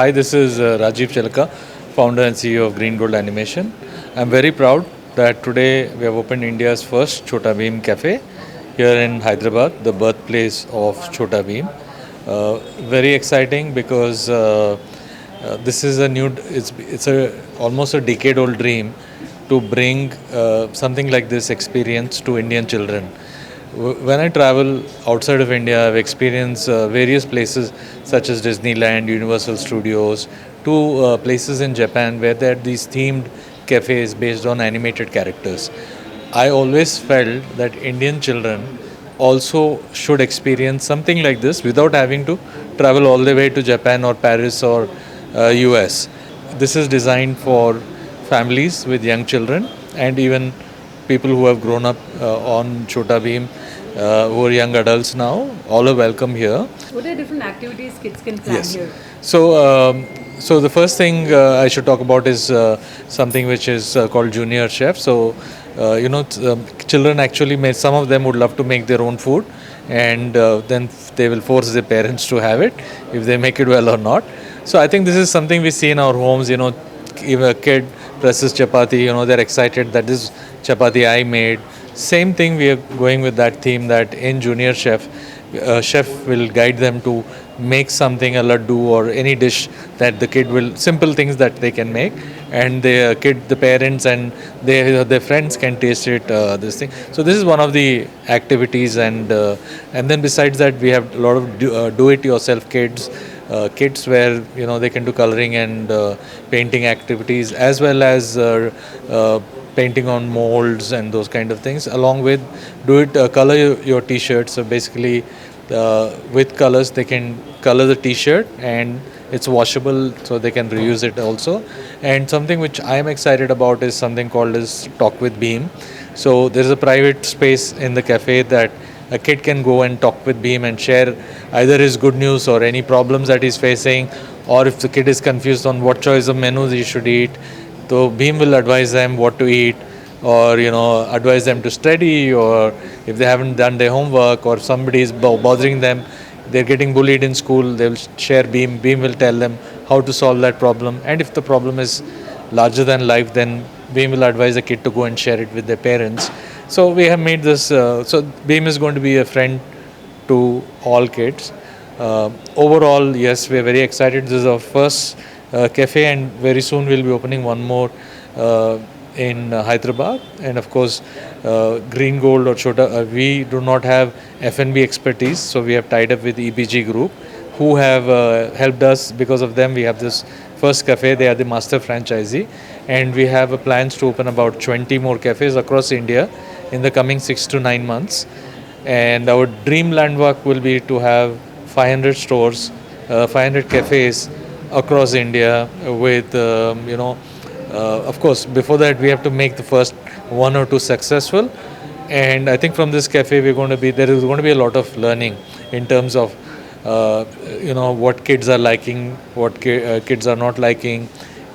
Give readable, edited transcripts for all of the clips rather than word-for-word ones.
Hi, this is Rajiv Chalaka, founder and CEO of Green Gold Animation. I'm very proud that today we have opened India's first Chhota Bheem cafe here in Hyderabad, the birthplace of Chhota Bheem. Very exciting because this is a new, it's a almost a decade-old dream to bring something like this experience to Indian children. When I travel outside of India, I've experienced various places such as Disneyland, Universal Studios, to places in Japan where there are these themed cafes based on animated characters. I always felt that Indian children also should experience something like this without having to travel all the way to Japan or Paris or US. This is designed for families with young children and even people who have grown up on Chhota Bheem, who are young adults now. All are welcome here. What are different activities kids can plan Yes. here? So the first thing I should talk about is something which is called Junior Chef. So, children actually may, some of them would love to make their own food, and then they will force their parents to have it if they make it well or not. So I think this is something we see in our homes. If a kid presses chapati, they're excited that this chapati I made. Same thing, we are going with that theme that in Junior Chef, chef will guide them to make something, a laddu or any dish that the kid will, simple things that they can make, and the parents and their friends can taste it. This thing. So this is one of the activities, and then besides that, we have a lot of do-it-yourself kids. Kids where they can do coloring and painting activities as well as painting on molds and those kind of things, along with color your t-shirt. So basically with colors they can color the t-shirt and it's washable, so they can reuse it also. And something which I am excited about is something called as Talk with Bheem. So there is a private space in the cafe that a kid can go and talk with Bheem and share either his good news or any problems that he's facing, or if the kid is confused on what choice of menus he should eat, so Bheem will advise them what to eat, or advise them to study, or if they haven't done their homework or somebody is bothering them, they're getting bullied in school, they will share Bheem. Bheem will tell them how to solve that problem, and if the problem is larger than life, then Bheem will advise the kid to go and share it with their parents. So we have made this. So Bheem is going to be a friend to all kids. Overall, yes, we are very excited. This is our first cafe, and very soon we'll be opening one more in Hyderabad. And of course, Green Gold or Chhota, we do not have F&B expertise, so we have tied up with EBG Group, who have helped us. Because of them, we have this first cafe. They are the master franchisee, and we have plans to open about 20 more cafes across India in the coming 6 to 9 months. And our dream landmark will be to have 500 stores, 500 cafes across India with, of course, before that we have to make the first one or two successful. And I think from this cafe there is going to be a lot of learning in terms of, what kids are liking, what kids are not liking.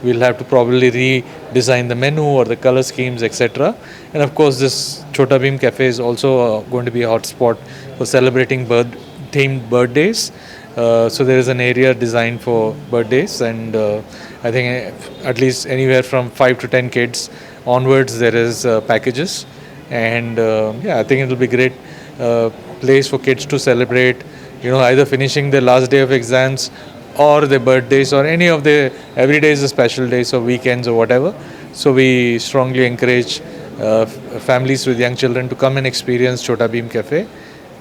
We'll have to probably redesign the menu or the color schemes, etc. And of course, this Chhota Bheem Cafe is also going to be a hotspot for celebrating themed birthdays. So there is an area designed for birthdays, and I think at least anywhere from 5 to 10 kids onwards, there is packages. And I think it will be a great place for kids to celebrate, either finishing their last day of exams or their birthdays, or any of the every day is a special day, so weekends or whatever. So we strongly encourage families with young children to come and experience Chhota Bheem Cafe.